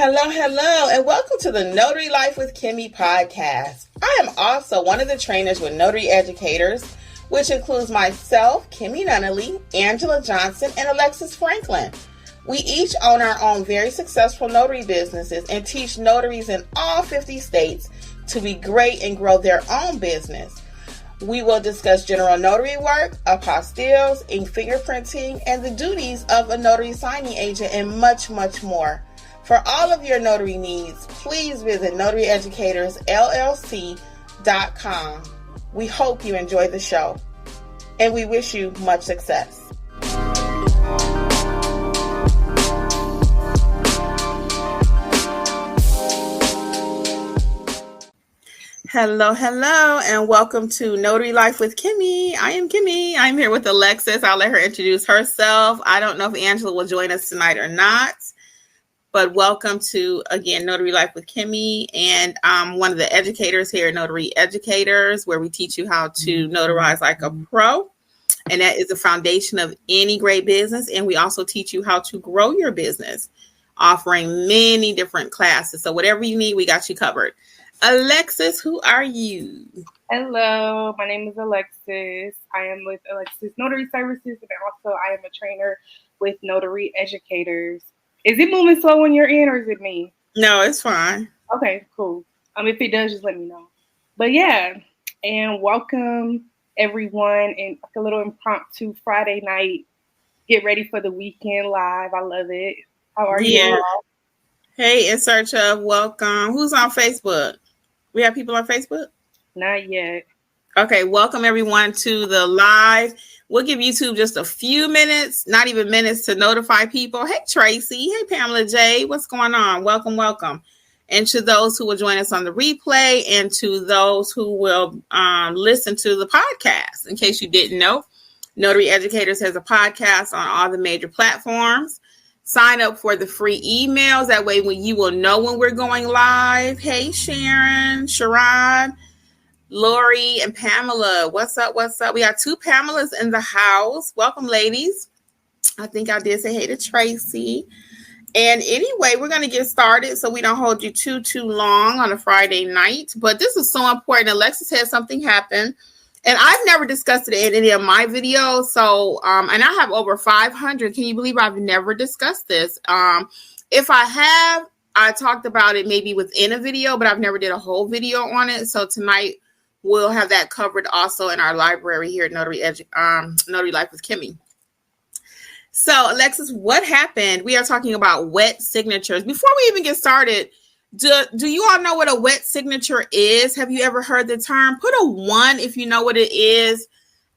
Hello, and welcome to the Notary Life with Kimmi Podcast. I am also one of the trainers with Notary Educators, which includes myself, Kimberly Nunnally, Angela Johnson, and Alexis Franklin. We each own our own very successful notary businesses and teach notaries in all 50 states to be great and grow their own business. We will discuss general notary work, apostilles, ink fingerprinting, and the duties of a notary signing agent, and much, much more. For all of your notary needs, please visit notaryeducatorsllc.com. We hope you enjoy the show, and we wish you much success. Hello, and welcome to Notary Life with Kimmi. I am Kimmi. I'm here with Alexis. I'll let her introduce herself. I don't know if Angela will join us tonight or not. But welcome to, again, Notary Life with Kimmi, and I'm one of the educators here at Notary Educators, where we teach you how to notarize like a pro, and that is the foundation of any great business. And we also teach you how to grow your business, offering many different classes. So whatever you need, we got you covered. Alexis, who are you? Hello, my name is Alexis. I am with Alexis Notary Services, and also I am a trainer with Notary Educators. Is it moving slow when you're in, or is it me? No, it's fine. Okay, cool. If it does, just let me know. But yeah, and welcome everyone, and a little impromptu Friday night. Get ready for the weekend live. I love it. How are you? Hey, in search of welcome. Who's on Facebook? We have people on Facebook? Not yet. Okay, welcome everyone to the live. We'll give YouTube just a few minutes, not even minutes, to notify people. Hey, Tracy. Hey, Pamela J. What's going on? Welcome. And to those who will join us on the replay, and to those who will listen to the podcast. In case you didn't know, Notary Educators has a podcast on all the major platforms. Sign up for the free emails. That way when you will know when we're going live. Hey, Sharon, Sherrod, Lori, and Pamela. What's up? We got two Pamelas in the house. Welcome, ladies. I think I did say hey to Tracy. And anyway, we're going to get started so we don't hold you too long on a Friday night. But this is so important. Alexis had something happen, and I've never discussed it in any of my videos. So, and I have over 500. Can you believe I've never discussed this? If I have, I talked about it maybe within a video, but I've never did a whole video on it. So tonight, we'll have that covered also in our library here at Notary Life with Kimmi. So, Alexis, what happened? We are talking about wet signatures. Before we even get started, do you all know what a wet signature is? Have you ever heard the term? Put a 1 if you know what it is,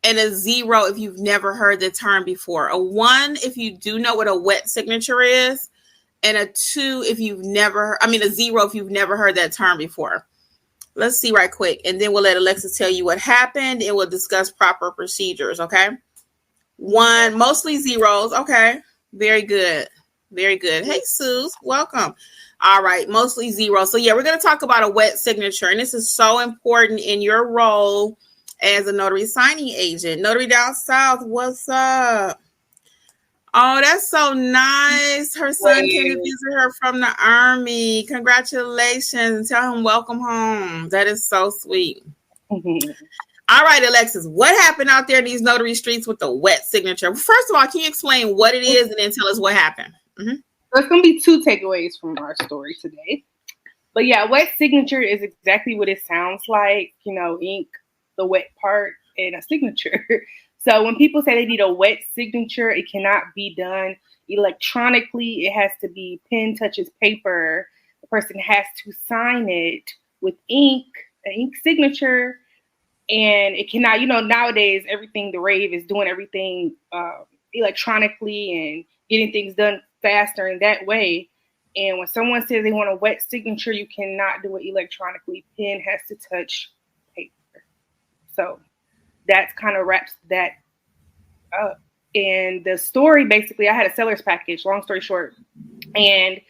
and a 0 if you've never heard the term before. A 1 if you do know what a wet signature is, and a 2 if you've never, a 0 if you've never heard that term before. Let's see right quick, and then we'll let Alexis tell you what happened, and we'll discuss proper procedures, okay? 1, mostly zeros. Okay, very good. Hey, Sue, welcome. All right, mostly zeros. So, yeah, we're going to talk about a wet signature, and this is so important in your role as a notary signing agent. Notary down south, what's up? Oh, that's so nice. Her son came to visit her from the Army. Congratulations. Tell him welcome home. That is so sweet. Mm-hmm. All right, Alexis, what happened out there in these notary streets with the wet signature? First of all, can you explain what it is and then tell us what happened? Mm-hmm. There's going to be 2 takeaways from our story today. But yeah, wet signature is exactly what it sounds like. Ink, the wet part, and a signature. So when people say they need a wet signature, it cannot be done electronically. It has to be pen touches paper. The person has to sign it with ink, an ink signature. And it cannot, nowadays, the rave is doing everything electronically and getting things done faster in that way. And when someone says they want a wet signature, you cannot do it electronically. Pen has to touch paper. So that kind of wraps that up. And the story, basically, I had a seller's package, long story short. And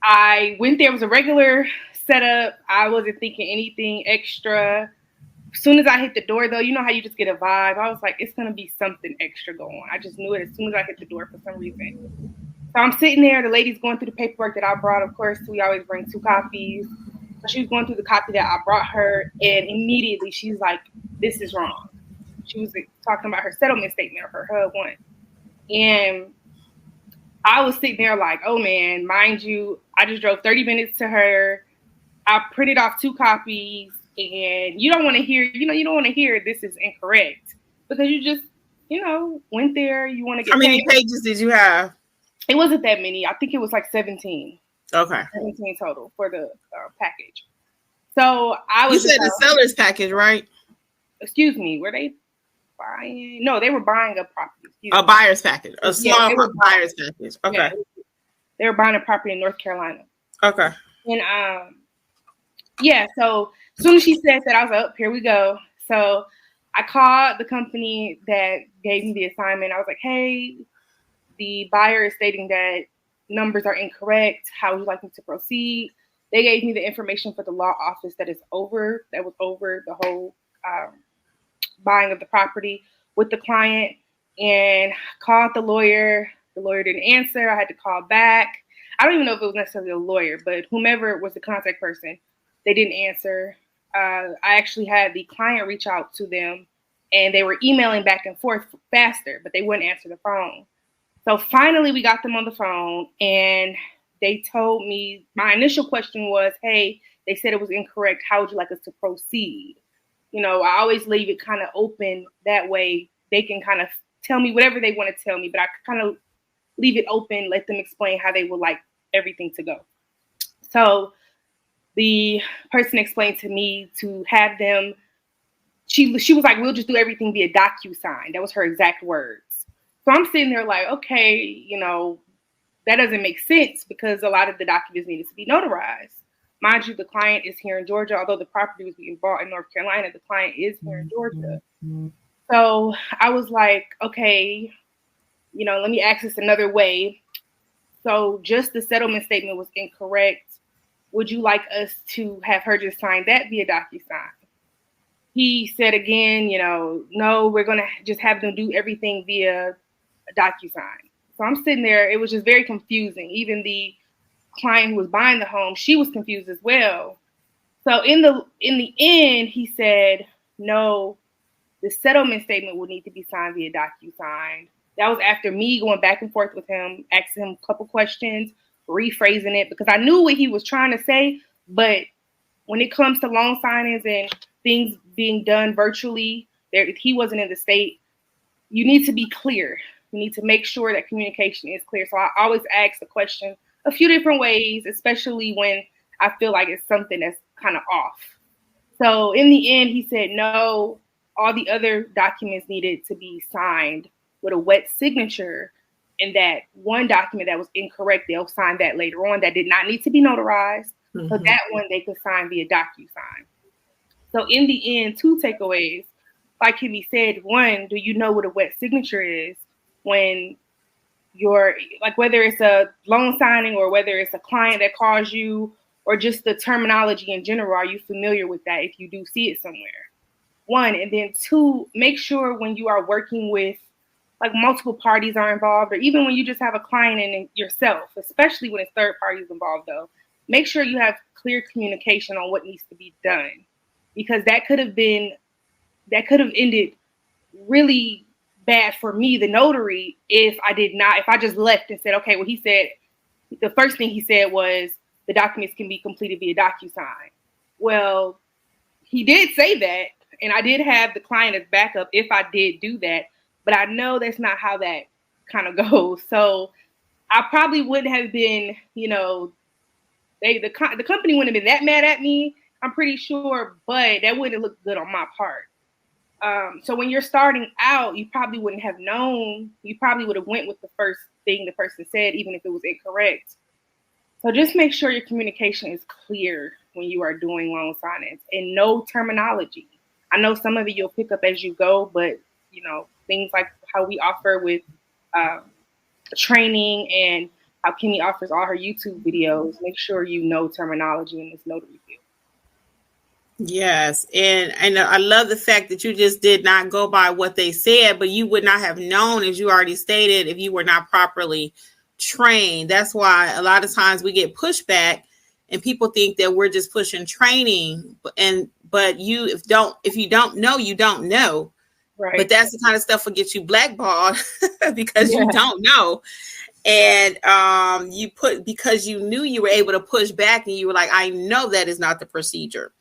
I went there. It was a regular setup. I wasn't thinking anything extra. As soon as I hit the door, though, you know how you just get a vibe. I was like, it's going to be something extra going on. I just knew it as soon as I hit the door for some reason. So I'm sitting there. The lady's going through the paperwork that I brought. Of course, we always bring 2 copies. So she was going through the copy that I brought her, and immediately she's like, "This is wrong." She was talking about her settlement statement or her HUD-1. And I was sitting there like, oh man, mind you, I just drove 30 minutes to her. I printed off 2 copies, and you don't want to hear, you don't want to hear this is incorrect because you just, went there. You want to get How many pages did you have? It wasn't that many. I think it was like 17. Okay. 17 total for the package. So I was. You said the seller's package, right? Excuse me. Were they buying? No, they were buying a property. A buyer's package. A small buyer's package. Okay. Yeah, they were buying a property in North Carolina. Okay. And so as soon as she said that, I was like, oh, here we go. So I called the company that gave me the assignment. I was like, hey, the buyer is stating that numbers are incorrect. How would you like me to proceed? They gave me the information for the law office that was over the whole buying of the property with the client, and called the lawyer. The lawyer didn't answer. I had to call back. I don't even know if it was necessarily a lawyer, but whomever was the contact person, they didn't answer. I actually had the client reach out to them, and they were emailing back and forth faster, but they wouldn't answer the phone. So finally we got them on the phone, and they told me, my initial question was, hey, they said it was incorrect. How would you like us to proceed? I always leave it kind of open. That way they can kind of tell me whatever they want to tell me, but I kind of leave it open, let them explain how they would like everything to go. So the person explained to me to have them, she was like, we'll just do everything via DocuSign. That was her exact words. So I'm sitting there like, okay, that doesn't make sense because a lot of the documents needed to be notarized. Mind you, the client is here in Georgia. Although the property was being bought in North Carolina, the client is here in Georgia. So I was like, okay, let me ask this another way. So just the settlement statement was incorrect. Would you like us to have her just sign that via DocuSign? He said again, no, we're going to just have them do everything via DocuSign. So I'm sitting there. It was just very confusing. Even the client who was buying the home, she was confused as well. So in the end, he said, no, the settlement statement will need to be signed via DocuSign. That was after me going back and forth with him, asking him a couple questions, rephrasing it, because I knew what he was trying to say. But when it comes to loan signings and things being done virtually, he wasn't in the state. You need to be clear. You need to make sure that communication is clear. So I always ask the question a few different ways, especially when I feel like it's something that's kind of off. So in the end, he said, no, all the other documents needed to be signed with a wet signature, and that one document that was incorrect, they'll sign that later on. That did not need to be notarized. Mm-hmm. So that one they could sign via DocuSign. So in the end, 2 takeaways. Like Kimmi said, one, do you know what a wet signature is when you're, like, whether it's a loan signing or whether it's a client that calls you or just the terminology in general, are you familiar with that if you do see it somewhere? 1, and then 2, make sure when you are working with, like, multiple parties are involved, or even when you just have a client and yourself, especially when it's third parties involved, though, make sure you have clear communication on what needs to be done, because that could have ended really bad for me, the notary, if I just left and said, okay, well, he said, the first thing he said was the documents can be completed via DocuSign. Well, he did say that, and I did have the client as backup if I did do that, but I know that's not how that kind of goes. So I probably wouldn't have been, the company wouldn't have been that mad at me, I'm pretty sure, but that wouldn't look good on my part. So when you're starting out, you probably wouldn't have known. You probably would have went with the first thing the person said, even if it was incorrect. So just make sure your communication is clear when you are doing loan signings, and no terminology. I know some of it you'll pick up as you go, but things like how we offer with training and how Kimmi offers all her YouTube videos, make sure you know terminology in this notary field. Yes, and I love the fact that you just did not go by what they said, but you would not have known, as you already stated, if you were not properly train. That's why a lot of times we get pushback and people think that we're just pushing training. But if you don't know, you don't know. Right. But that's the kind of stuff will get you blackballed because you don't know. And because you knew you were able to push back and you were like, I know that is not the procedure,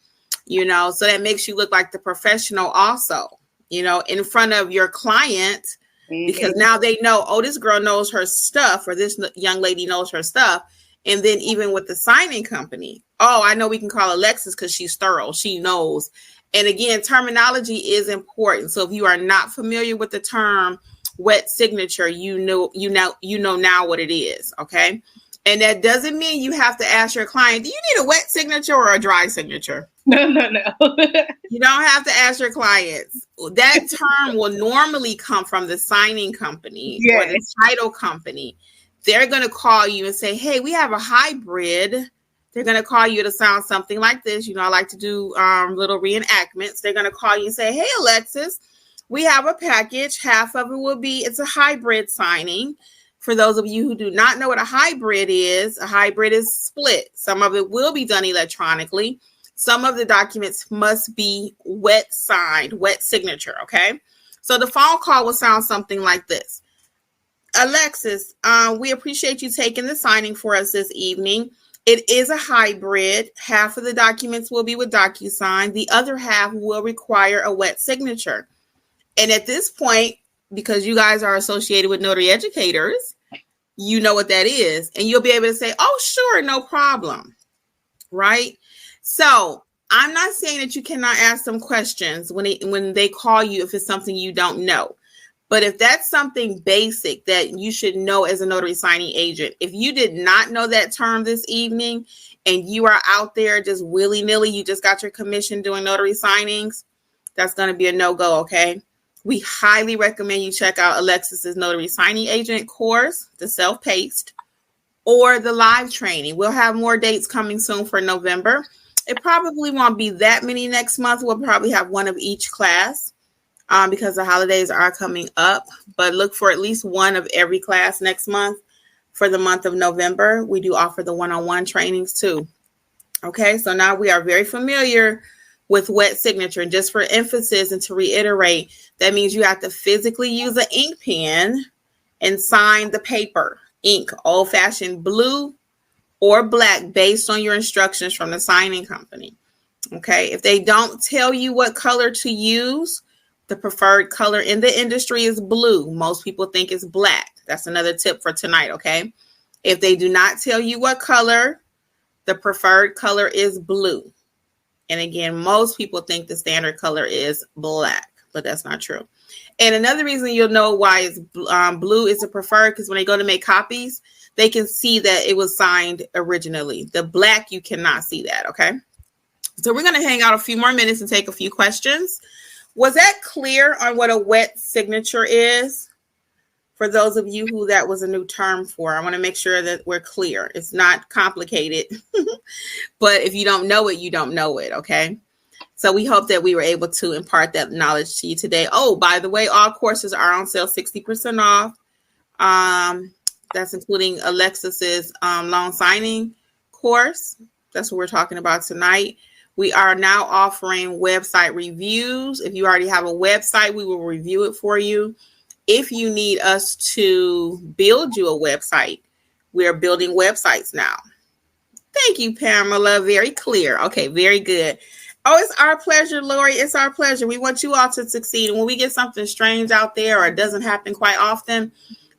so that makes you look like the professional also, in front of your client, because now they know, oh, this girl knows her stuff, or this young lady knows her stuff. And then even with the signing company, oh, I know we can call Alexis because she's thorough. She knows. And again, terminology is important. So if you are not familiar with the term wet signature, you know now what it is. Okay. And that doesn't mean you have to ask your client, do you need a wet signature or a dry signature? No. You don't have to ask your clients. That term will normally come from the signing company or the title company. They're going to call you and say, hey, we have a hybrid. They're going to call you to sound something like this. I like to do little reenactments. They're going to call you and say, hey, Alexis, we have a package. Half of it will be, it's a hybrid signing. For those of you who do not know what a hybrid is split. Some of it will be done electronically. Some of the documents must be wet signed, wet signature. Okay. So the phone call will sound something like this. Alexis, we appreciate you taking the signing for us this evening. It is a hybrid. Half of the documents will be with DocuSign. The other half will require a wet signature. And at this point, because you guys are associated with notary educators, you know what that is. And you'll be able to say, oh, sure, no problem. Right? So I'm not saying that you cannot ask them questions when they call you if it's something you don't know. But if that's something basic that you should know as a notary signing agent, if you did not know that term this evening and you are out there just willy-nilly, you just got your commission doing notary signings, that's going to be a no-go, okay? We highly recommend you check out Alexis's Notary Signing Agent course, the self-paced, or the live training. We'll have more dates coming soon for November. It probably won't be that many next month. We'll probably have one of each class because the holidays are coming up. But look for at least one of every class next month. For the month of November, we do offer the one-on-one trainings too. Okay, so now we are very familiar with wet signature. And just for emphasis and to reiterate, that means you have to physically use an ink pen and sign the paper. Ink, old-fashioned blue or black, based on your instructions from the signing company. Okay, if they don't tell you what color to use, the preferred color in the industry is blue. Most people think it's black. That's another tip for tonight, okay? If they do not tell you what color, the preferred color is blue. And again, most people think the standard color is black, but that's not true. And another reason you'll know why it's blue is the preferred, because when they go to make copies, they can see that it was signed originally. The black, you cannot see that, okay? So we're going to hang out a few more minutes and take a few questions. Was that clear on what a wet signature is? For those of you who that was a new term for, I want to make sure that we're clear. It's not complicated, but if you don't know it, you don't know it, okay? So we hope that we were able to impart that knowledge to you today. Oh, by the way, all courses are on sale 60% off. That's including Alexis's loan signing course. That's what we're talking about tonight. We are now offering website reviews. If you already have a website, we will review it for you. If you need us to build you a website, we are building websites now. Thank you, Pamela. Very clear. Okay, very good. Oh, it's our pleasure, Lori. It's our pleasure. We want you all to succeed. And when we get something strange out there or it doesn't happen quite often,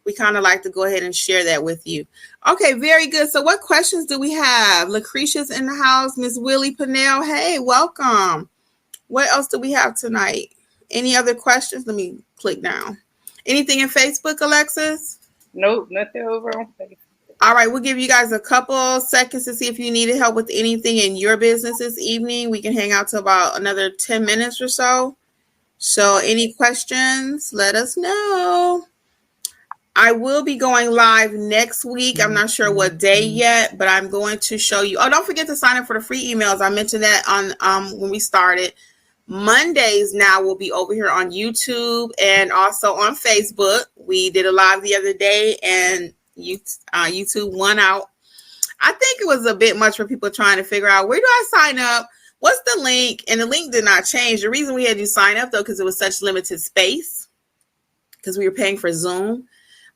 we kind of like to go ahead and share that with you. Okay, very good. So what questions do we have? Lucretia's in the house. Miss Willie Pennell. Hey, welcome. What else do we have tonight? Any other questions? Let me click down. Anything in Facebook, Alexis? Nope, nothing over on Facebook. All right, we'll give you guys a couple seconds to see if you needed help with anything in your business this evening. We can hang out to about another 10 minutes or so. So any questions, let us know. I will be going live next week. I'm not sure what day yet, but I'm going to show you. Oh, don't forget to sign up for the free emails. I mentioned that on when we started. Mondays now will be over here on YouTube and also on Facebook. We did a live the other day, and YouTube won out. I think it was a bit much for people trying to figure out, where do I sign up? What's the link? And the link did not change. The reason we had you sign up, though, because it was such limited space, because we were paying for Zoom.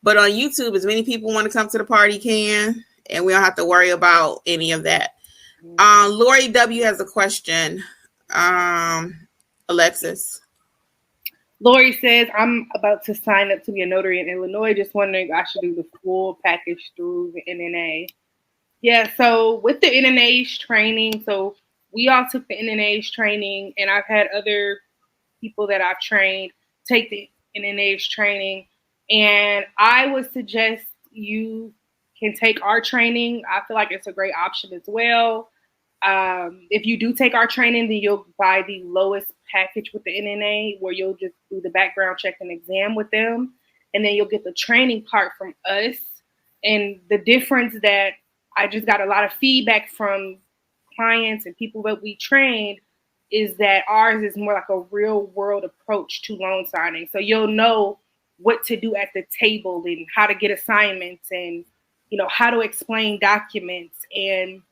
But on YouTube, as many people want to come to the party can, and we don't have to worry about any of that. Lori W. has a question. Alexis. Lori says, I'm about to sign up to be a notary in Illinois. Just wondering if I should do the full package through the NNA. Yeah, so with the NNA's training, so we all took the NNA's training, and I've had other people that I've trained take the NNA's training. And I would suggest you can take our training. I feel like it's a great option as well. If you do take our training, then you'll buy the lowest package with the NNA, where you'll just do the background check and exam with them. And then you'll get the training part from us. And the difference that I just got a lot of feedback from clients and people that we trained is that ours is more like a real world approach to loan signing. So you'll know what to do at the table and how to get assignments and, how to explain documents. And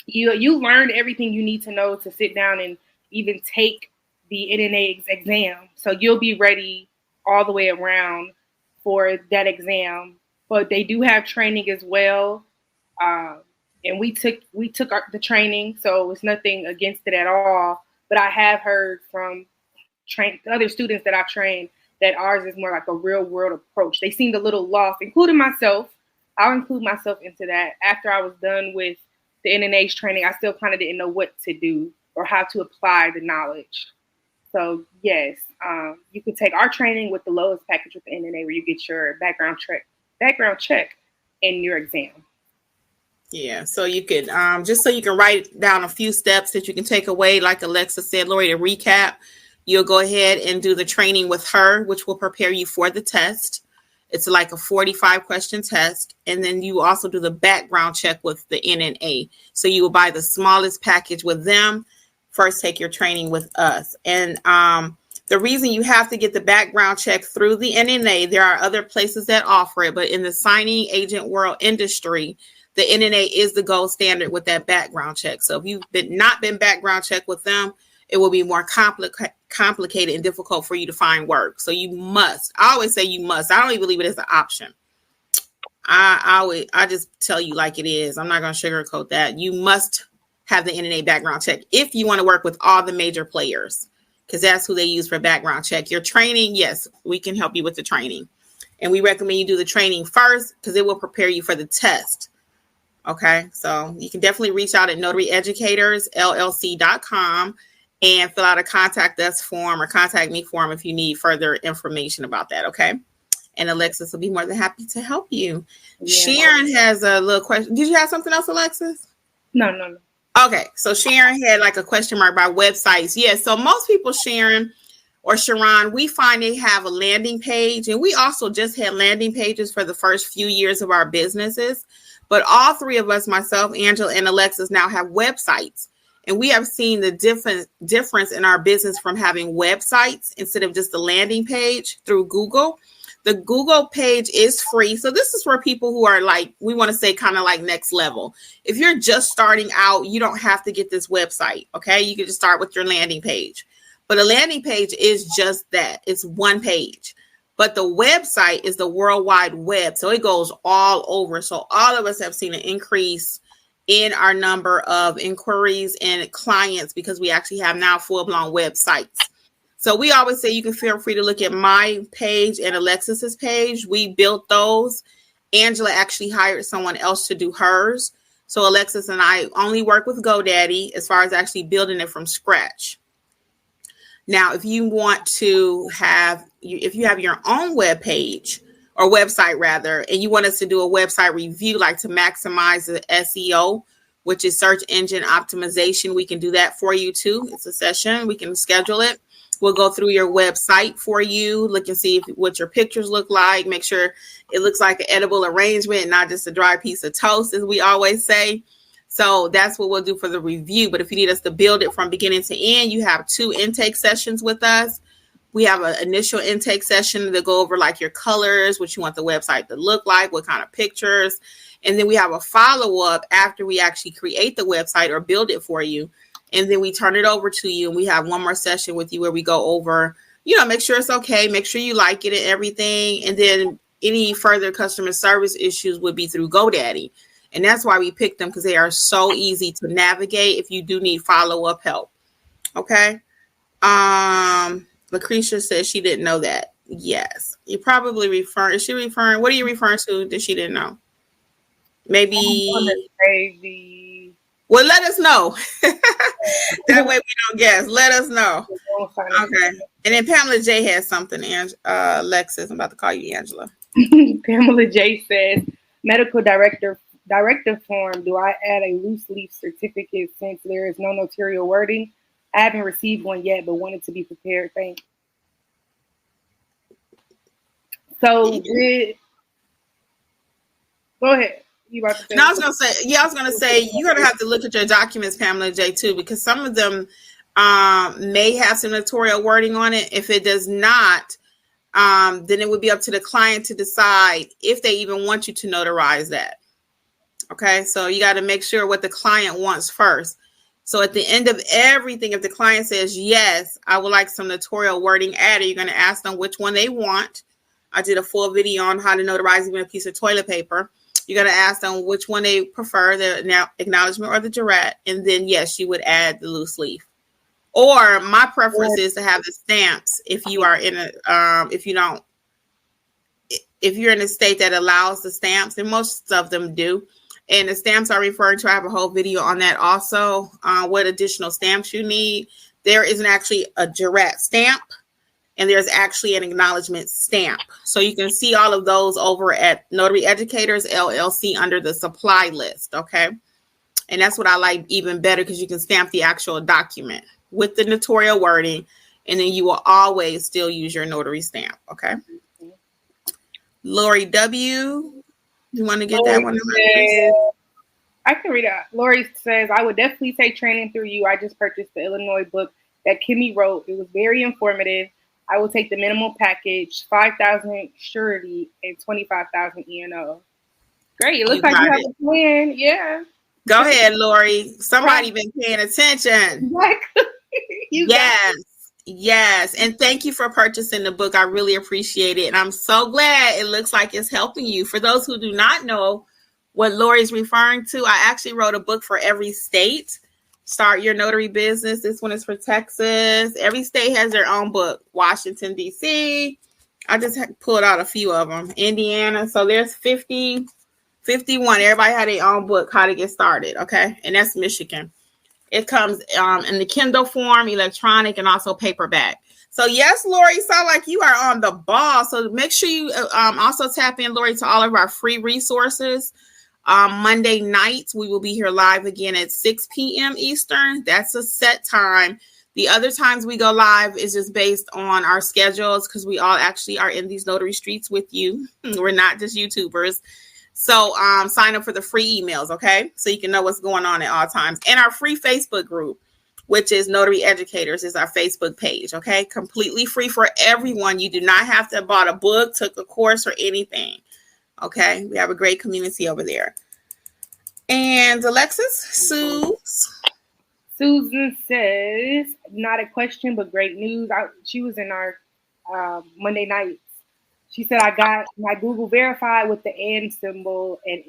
you learn everything you need to know to sit down and even take the NNA exam. So you'll be ready all the way around for that exam. But they do have training as well. And we took the training, so it's nothing against it at all. But I have heard from other students that I've trained that ours is more like a real world approach. They seemed a little lost, including myself. I'll include myself into that. After I was done with the NNA's training, I still kind of didn't know what to do or how to apply the knowledge. So yes, you can take our training with the lowest package with the NNA, where you get your background check and your exam. Yeah, so you could just so you can write down a few steps that you can take away, like Alexis said, Lori, to recap, you'll go ahead and do the training with her, which will prepare you for the test. It's like a 45-question test. And then you also do the background check with the NNA. So you will buy the smallest package with them. First, take your training with us. And the reason you have to get the background check through the NNA, there are other places that offer it, but in the signing agent world industry, the NNA is the gold standard with that background check. So if you've not been background checked with them, it will be more complicated and difficult for you to find work. So you must. I always say you must. I don't even believe it as an option. I just tell you like it is. I'm not going to sugarcoat that. You must have the NNA background check if you want to work with all the major players, because that's who they use for background check. Your training, yes, we can help you with the training. And we recommend you do the training first because it will prepare you for the test. Okay, so you can definitely reach out at notaryeducatorsllc.com and fill out a contact us form or contact me form if you need further information about that. Okay, and Alexis will be more than happy to help you. Yeah. Sharon has a little question. Did you have something else, Alexis? No. Okay, so Sharon had like a question mark about websites. Yeah, so most people, Sharon or Sharon, we find they have a landing page, and we also just had landing pages for the first few years of our businesses. But all three of us, myself, Angela, and Alexis, now have websites. And we have seen the difference in our business from having websites instead of just the landing page through Google. The Google page is free. So this is for people who are like, we want to say kind of like next level. If you're just starting out, you don't have to get this website. Okay, you can just start with your landing page. But a landing page is just that. It's one page. But the website is the World Wide Web. So it goes all over. So all of us have seen an increase in our number of inquiries and clients because we actually have now full-blown websites. So we always say you can feel free to look at my page and Alexis's page. We built those. Angela actually hired someone else to do hers. So Alexis and I only work with GoDaddy as far as actually building it from scratch. Now, if you want to have, if you have your own web page or website rather, and you want us to do a website review, like to maximize the SEO, which is search engine optimization, we can do that for you too. It's a session. We can schedule it. We'll go through your website for you, look and see what your pictures look like. Make sure it looks like an edible arrangement, not just a dry piece of toast, as we always say. So that's what we'll do for the review. But if you need us to build it from beginning to end, you have 2 intake sessions with us. We have an initial intake session to go over like your colors, what you want the website to look like, what kind of pictures. And then we have a follow-up after we actually create the website or build it for you. And then we turn it over to you. And we have one more session with you where we go over, make sure it's okay, make sure you like it and everything. And then any further customer service issues would be through GoDaddy. And that's why we picked them, because they are so easy to navigate if you do need follow-up help. Okay. Lucretia says she didn't know that. Yes. You probably what are you referring to that she didn't know? Maybe. Well, let us know. That way we don't guess. Let us know. Okay. And then Pamela J has something. Alexis, I'm about to call you Angela. Pamela J says, medical director form, do I add a loose leaf certificate since there is no notarial wording? I haven't received one yet, but wanted to be prepared. Thanks. So, go ahead. I was gonna say you're gonna have to look at your documents, Pamela J, too, because some of them may have some notarial wording on it. If it does not, then it would be up to the client to decide if they even want you to notarize that. Okay, so you got to make sure what the client wants first. So at the end of everything, if the client says, yes, I would like some notarial wording added, you're going to ask them which one they want. I did a full video on how to notarize even a piece of toilet paper. You're going to ask them which one they prefer, the acknowledgement or the jurat. And then, yes, you would add the loose leaf. Or my preference is to have the stamps if you are in if you're in a state that allows the stamps, and most of them do. And the stamps are referred to. I have a whole video on that also. What additional stamps you need. There isn't actually a jurat stamp, and there's actually an acknowledgement stamp. So you can see all of those over at Notary Educators LLC under the supply list. Okay. And that's what I like even better, because you can stamp the actual document with the notarial wording, and then you will always still use your notary stamp. Okay. Lori W. You want to get that one? I can read it. Lori says, I would definitely take training through you. I just purchased the Illinois book that Kimmi wrote. It was very informative. I will take the minimal package, 5,000 surety and 25,000 E&O. Great. It looks like you have a plan. Yeah. Go ahead, Lori. Somebody been paying attention. Yes. And thank you for purchasing the book. I really appreciate it. And I'm so glad it looks like it's helping you. For those who do not know what Lori's referring to, I actually wrote a book for every state. Start Your Notary Business. This one is for Texas. Every state has their own book. Washington, D.C. I just pulled out a few of them. Indiana. So there's 51. Everybody had their own book, how to get started. Okay. And that's Michigan. It comes in the Kindle form, electronic, and also paperback. So yes, Lori, sound like you are on the ball. So make sure you also tap in, Lori, to all of our free resources. Monday nights, we will be here live again at 6 p.m. Eastern. That's a set time. The other times we go live is just based on our schedules, because we all actually are in these notary streets with you. We're not just YouTubers. So sign up for the free emails, okay? So you can know what's going on at all times. And our free Facebook group, which is Notary Educators, is our Facebook page, okay? Completely free for everyone. You do not have to have bought a book, took a course, or anything, okay? We have a great community over there. And Alexis, Susan says, not a question, but great news. She was in our Monday night. She said, I got my Google verified with the and symbol and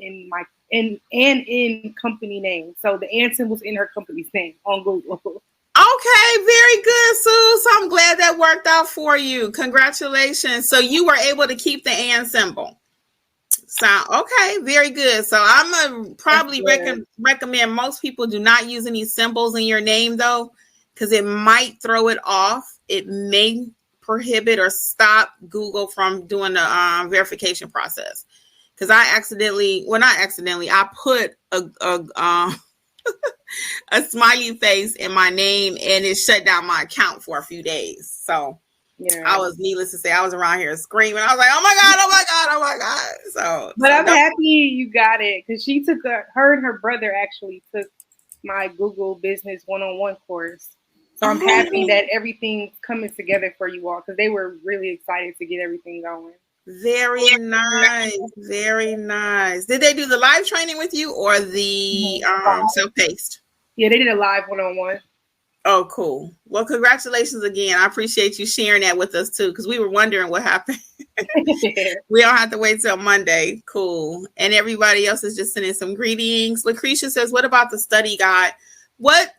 in company name. So the and symbol's in her company's name on Google. Okay, very good, Sue. So I'm glad that worked out for you. Congratulations. So you were able to keep the and symbol. So, okay, very good. So I'm going to probably recommend most people do not use any symbols in your name, though, because it might throw it off. It may prohibit or stop Google from doing the verification process. Because I put a smiley face in my name, and it shut down my account for a few days. So yeah, I was, needless to say, I was around here screaming. I was like, oh my God. So I'm happy you got it, because she took her and her brother actually took my Google Business 101 course. So I'm happy that everything's coming together for you all because they were really excited to get everything going. Very nice. Very nice. Did they do the live training with you or the self-paced? Yeah, they did a live one-on-one. Oh, cool. Well, congratulations again. I appreciate you sharing that with us too, because we were wondering what happened. We don't have to wait till Monday. Cool. And everybody else is just sending some greetings. Lucretia says, what about the study guide? What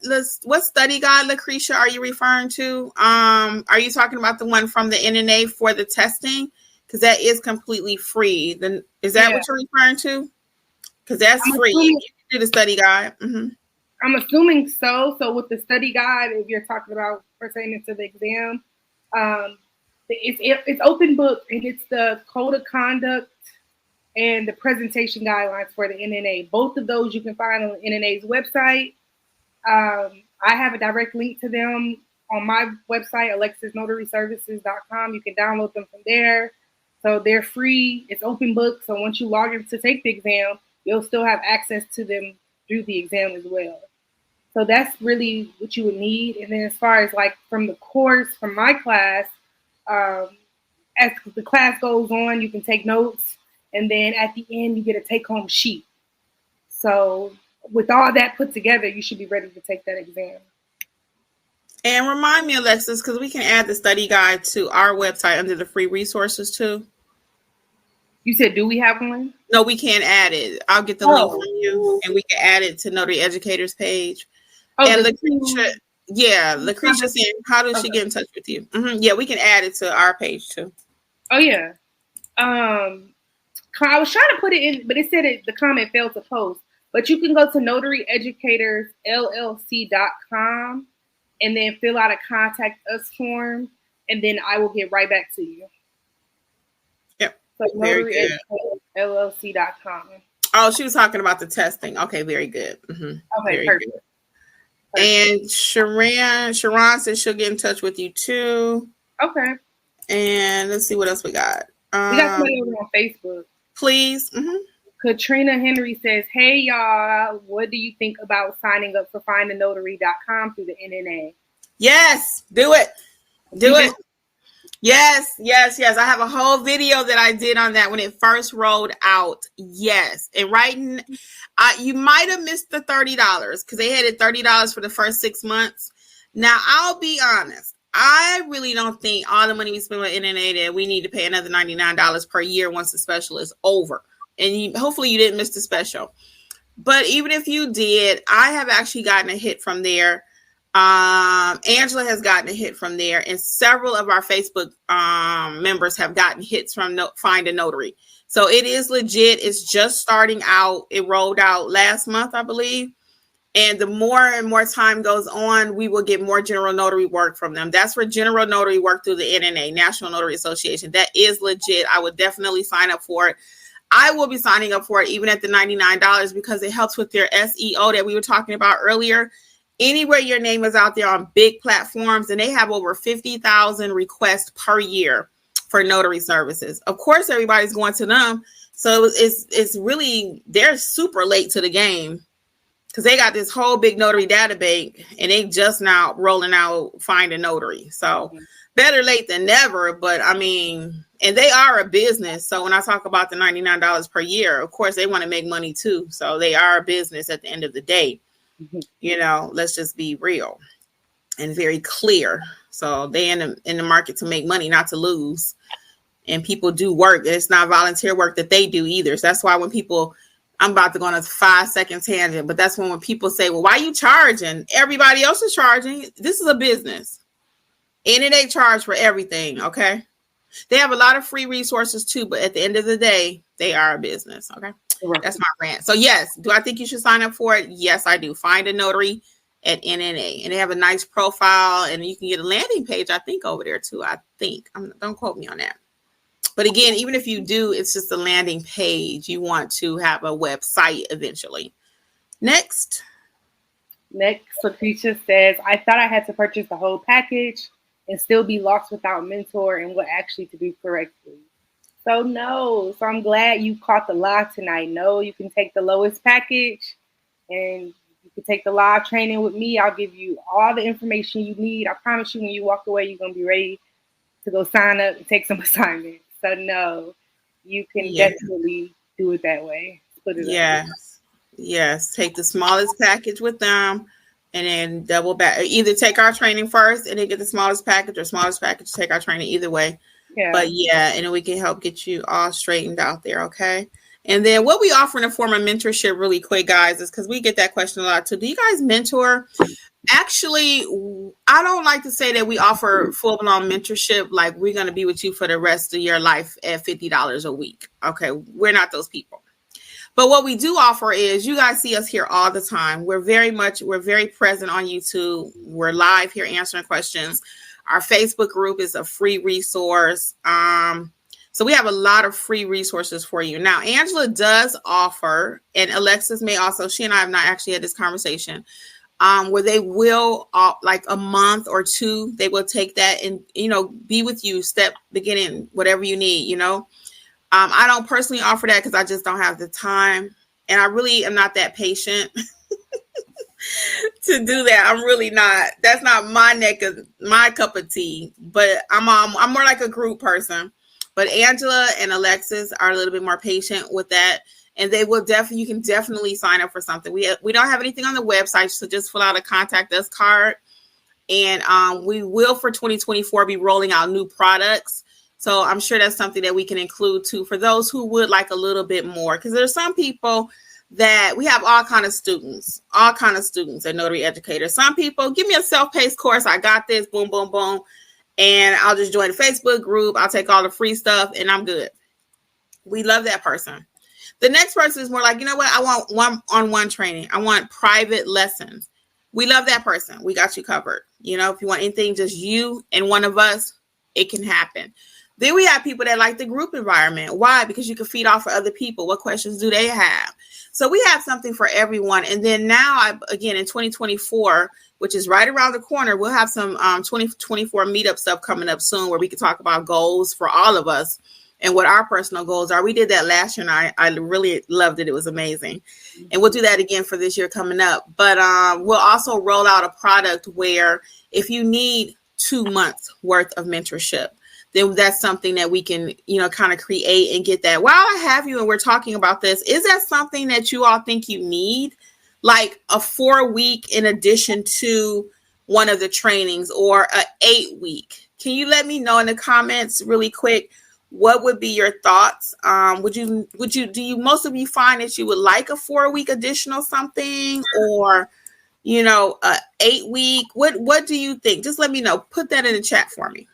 study guide, Lucretia, are you referring to? Are you talking about the one from the NNA for the testing? Because that is completely free. Then is that what you're referring to? Because that's free. You can do the study guide. Mm-hmm. I'm assuming so. So with the study guide, if you're talking about pertaining to the exam, it's open book and it's the code of conduct and the presentation guidelines for the NNA. Both of those you can find on the NNA's website. I have a direct link to them on my website, alexisnotaryservices.com. You can download them from there. So they're free. It's open book. So once you log in to take the exam, you'll still have access to them through the exam as well. So that's really what you would need. And then as far as like from the course, from my class, as the class goes on, you can take notes. And then at the end, you get a take-home sheet. So with all that put together, you should be ready to take that exam. And remind me, Alexis, because we can add the study guide to our website under the free resources too. You said, do we have one? No, we can't add it. I'll get the link from you, and we can add it to Notary Educators page. Oh, and Lucretia saying, how does she get in touch with you? Mm-hmm. Yeah, we can add it to our page too. Oh, yeah. I was trying to put it in, but it said the comment failed to post. But you can go to notaryeducatorsllc.com and then fill out a contact us form, and then I will get right back to you. Yep. So notaryeducatorsllc.com. Oh, she was talking about the testing. Okay, very good. Mm-hmm. Okay, very perfect. Good. And Sharon says she'll get in touch with you too. Okay. And let's see what else we got. We got somebody over on Facebook. Please. Mm-hmm. Katrina Henry says, hey, y'all, what do you think about signing up for findanotary.com through the NNA? Yes, do it. Do it. Yes. I have a whole video that I did on that when it first rolled out. Yes. And you might have missed the $30 because they had it $30 for the first 6 months. Now, I'll be honest. I really don't think all the money we spend on NNA that we need to pay another $99 per year once the special is over. And hopefully you didn't miss the special. But even if you did, I have actually gotten a hit from there. Angela has gotten a hit from there. And several of our Facebook members have gotten hits from Find a Notary. So it is legit. It's just starting out. It rolled out last month, I believe. And the more and more time goes on, we will get more general notary work from them. That's for general notary work through the NNA, National Notary Association. That is legit. I would definitely sign up for it. I will be signing up for it even at the $99 because it helps with their SEO that we were talking about earlier. Anywhere your name is out there on big platforms, and they have over 50,000 requests per year for notary services. Of course, everybody's going to them. So it's really, they're super late to the game because they got this whole big notary database and they just now rolling out Find a Notary. So better late than never. But I mean, and they are a business. So when I talk about the $99 per year, of course, they want to make money too. So they are a business at the end of the day. You know, let's just be real and very clear. So they in the market to make money, not to lose. And people do work. It's not volunteer work that they do either. So that's why when people, I'm about to go on a 5-second tangent, but that's when people say, well, why are you charging? Everybody else is charging. This is a business. And they charge for everything. Okay. They have a lot of free resources too, but at the end of the day, they are a business. Okay. Right. That's my rant. So yes, do I think you should sign up for it? Yes, I do. Find a Notary at NNA, and they have a nice profile, and you can get a landing page, I think, over there too. I think. Don't quote me on that. But again, even if you do, it's just a landing page. You want to have a website eventually. Next, Lucretia says, I thought I had to purchase the whole package and still be lost without mentor and what actually to do correctly. So no. So I'm glad you caught the lie tonight. No, you can take the lowest package and You can take the live training with me. I'll give you all the information you need. I promise you, when you walk away, you're going to be ready to go sign up and take some assignments. So no, you can definitely do it that way. Put it Yes. Take the smallest package with them and then double back. Either take our training first and then get the smallest package, or smallest package, take our training, either way. Yeah. But and then we can help get you all straightened out there. Okay. And then what we offer in the form of mentorship really quick, guys, is because we get that question a lot too. Do you guys mentor? Actually, I don't like to say that we offer full-blown mentorship, like we're going to be with you for the rest of your life at $50 a week. Okay, we're not those people. But what we do offer is, you guys see us here all the time. We're very present on YouTube. We're live here answering questions. Our Facebook group is a free resource. So we have a lot of free resources for you. Now, Angela does offer, and Alexis may also, she and I have not actually had this conversation, where they will, like a month or two, they will take that and, be with you beginning, whatever you need, I don't personally offer that because I just don't have the time. And I really am not that patient to do that. I'm really not. That's not my cup of tea. But I'm more like a group person. But Angela and Alexis are a little bit more patient with that. And they will you can definitely sign up for something. We don't have anything on the website, so just fill out a contact us card. And we will, for 2024, be rolling out new products. So I'm sure that's something that we can include too, for those who would like a little bit more. Because there's some people that we have all kind of students at Notary Educators. Some people, give me a self-paced course. I got this, boom, boom, boom. And I'll just join the Facebook group. I'll take all the free stuff and I'm good. We love that person. The next person is more like, you know what? I want one-on-one training. I want private lessons. We love that person. We got you covered. If you want anything, just you and one of us, it can happen. Then we have people that like the group environment. Why? Because you can feed off of other people. What questions do they have? So we have something for everyone. And then now, again, in 2024, which is right around the corner, we'll have some 2024 meetup stuff coming up soon where we can talk about goals for all of us and what our personal goals are. We did that last year, and I really loved it. It was amazing. And we'll do that again for this year coming up. But we'll also roll out a product where if you need 2 months worth of mentorship, then that's something that we can, kind of create and get that. While I have you and we're talking about this, is that something that you all think you need? Like a 4-week in addition to one of the trainings, or a 8-week? Can you let me know in the comments really quick? What would be your thoughts? Do you most of you find that you would like a 4-week additional something, or, a 8-week? What do you think? Just let me know. Put that in the chat for me.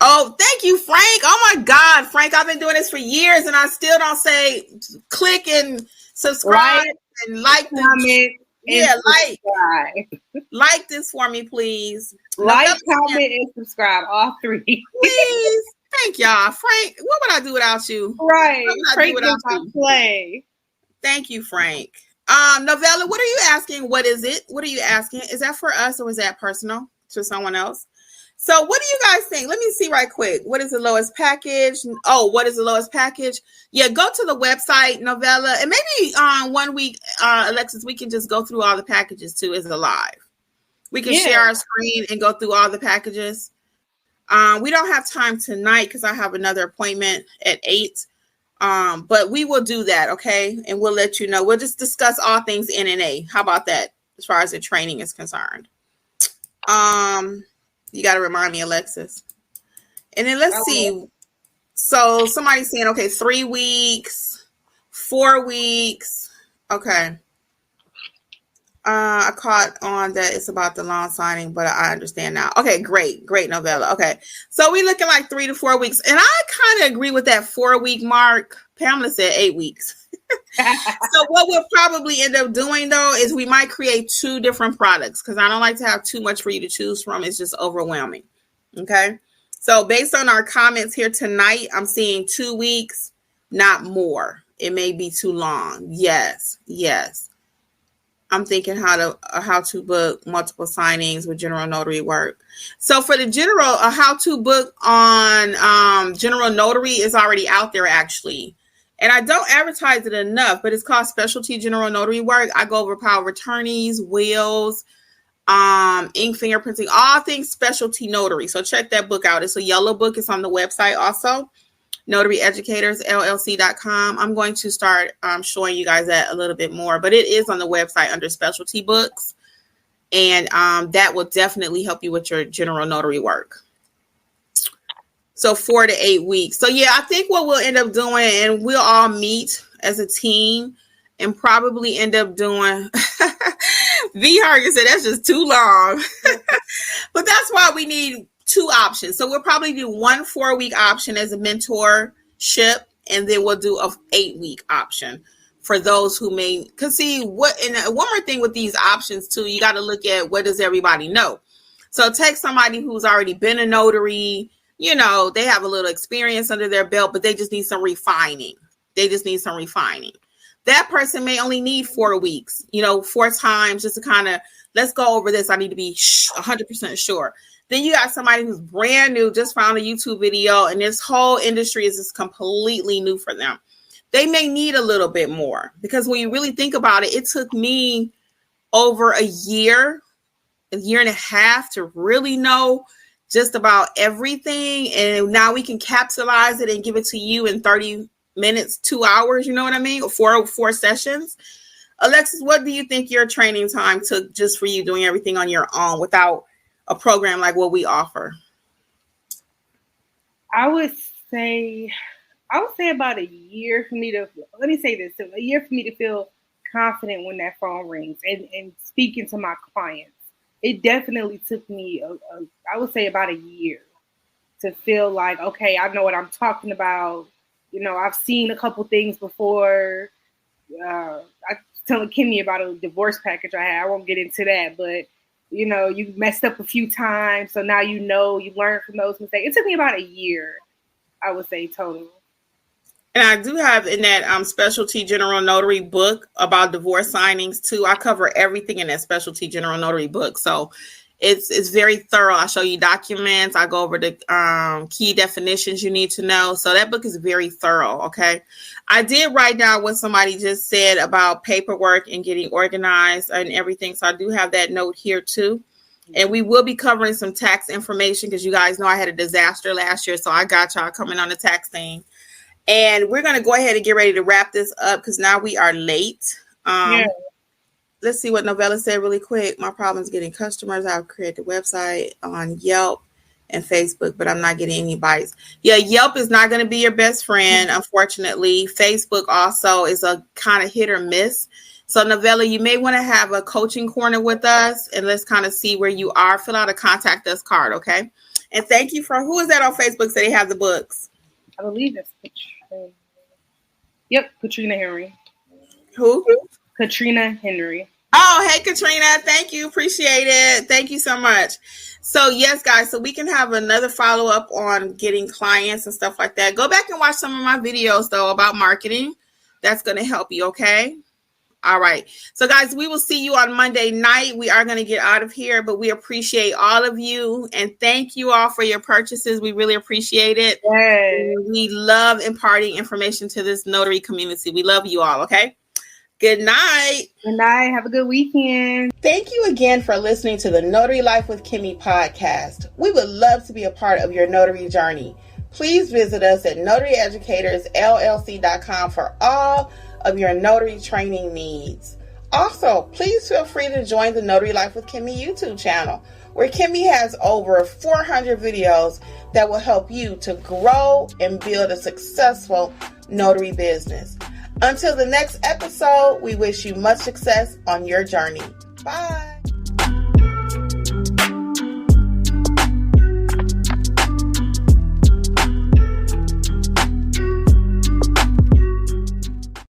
Oh, thank you, Frank. Oh my God, Frank, I've been doing this for years and I still don't say click and subscribe and like, comment. Like this for me, please. Like, comment, and subscribe. All three. Please. Thank y'all. Frank, what would I do without you? Right. Frank does not play. Thank you, Frank. Novella, what are you asking? What is it? What are you asking? Is that for us or is that personal to someone else? So what do you guys think? Let me see right quick. What is the lowest package? Oh, what is the lowest package? Yeah, go to the website, Novella. And maybe 1 week, Alexis, we can just go through all the packages too as a live. We can share our screen and go through all the packages. We don't have time tonight because I have another appointment at 8. But we will do that, okay? And we'll let you know. We'll just discuss all things NNA. How about that as far as the training is concerned? You got to remind me, Alexis. And then let's see. So somebody's saying, okay, 3 weeks, 4 weeks. Okay. I caught on that it's about the loan signing, but I understand now. Okay, great Novella. Okay. So we're looking like 3 to 4 weeks. And I kind of agree with that 4-week mark. Pamela said 8 weeks. So what we'll probably end up doing, though, is we might create 2 different products because I don't like to have too much for you to choose from. It's just overwhelming. Okay. So based on our comments here tonight, I'm seeing 2 weeks, not more. It may be too long. Yes. I'm thinking how to book multiple signings with general notary work. So for the how to book on general notary is already out there actually. And I don't advertise it enough, but it's called Specialty General Notary Work. I go over power of attorneys, wills, ink fingerprinting, all things specialty notary. So check that book out. It's a yellow book. It's on the website also, notaryeducatorsllc.com. I'm going to start showing you guys that a little bit more, but it is on the website under specialty books. And that will definitely help you with your general notary work. So 4 to 8 weeks. So yeah, I think what we'll end up doing, and we'll all meet as a team and probably end up doing V. Hargan said that's just too long. But that's why we need 2 options. So we'll probably do 1 4-week option as a mentorship, and then we'll do a 8-week option for those who may, because see what, and one more thing with these options too, you got to look at what does everybody know. So take somebody who's already been a notary, you know, they have a little experience under their belt, but they just need some refining. That person may only need 4 weeks, 4 times just to kind of, let's go over this. I need to be 100% sure. Then you got somebody who's brand new, just found a YouTube video, and this whole industry is just completely new for them. They may need a little bit more, because when you really think about it, it took me over a year and a half to really know just about everything. And now we can capitalize it and give it to you in 30 minutes, 2 hours, you know what I mean? Or four sessions. Alexis, what do you think your training time took just for you doing everything on your own without a program like what we offer? I would say about a year for me to, let me say this, a year for me to feel confident when that phone rings and speaking to my clients. It definitely took me, I would say about a year to feel like, okay, I know what I'm talking about. I've seen a couple things before. I was telling Kimmi about a divorce package I had. I won't get into that, but you messed up a few times. So now you learn from those mistakes. It took me about a year, I would say, total. And I do have in that specialty general notary book about divorce signings too. I cover everything in that specialty general notary book. So it's very thorough. I show you documents. I go over the key definitions you need to know. So that book is very thorough. Okay. I did write down what somebody just said about paperwork and getting organized and everything. So I do have that note here too. And we will be covering some tax information because you guys know I had a disaster last year. So I got y'all coming on the tax thing. And we're going to go ahead and get ready to wrap this up because now we are late. Let's see what Novella said really quick. My problem is getting customers. I've created the website on Yelp and Facebook, but I'm not getting any bites. Yeah, Yelp is not going to be your best friend, unfortunately. Facebook also is a kind of hit or miss. So Novella, you may want to have a coaching corner with us and let's kind of see where you are. Fill out a contact us card, okay? And thank you for, who is that on Facebook? So they have the books. I believe it's Katrina. Yep, Katrina Henry. Who? Katrina Henry. Oh, hey, Katrina. Thank you. Appreciate it. Thank you so much. So, yes, guys, so we can have another follow-up on getting clients and stuff like that. Go back and watch some of my videos, though, about marketing. That's going to help you, okay? All right. So, guys, we will see you on Monday night. We are going to get out of here, but we appreciate all of you. And thank you all for your purchases. We really appreciate it. Yes. We love imparting information to this notary community. We love you all, okay? Good night. Good night. Have a good weekend. Thank you again for listening to the Notary Life with Kimmi podcast. We would love to be a part of your notary journey. Please visit us at notaryeducatorsllc.com for all of your notary training needs. Also, please feel free to join the Notary Life with Kimmi YouTube channel, where Kimmi has over 400 videos that will help you to grow and build a successful notary business. Until the next episode, we wish you much success on your journey. Bye.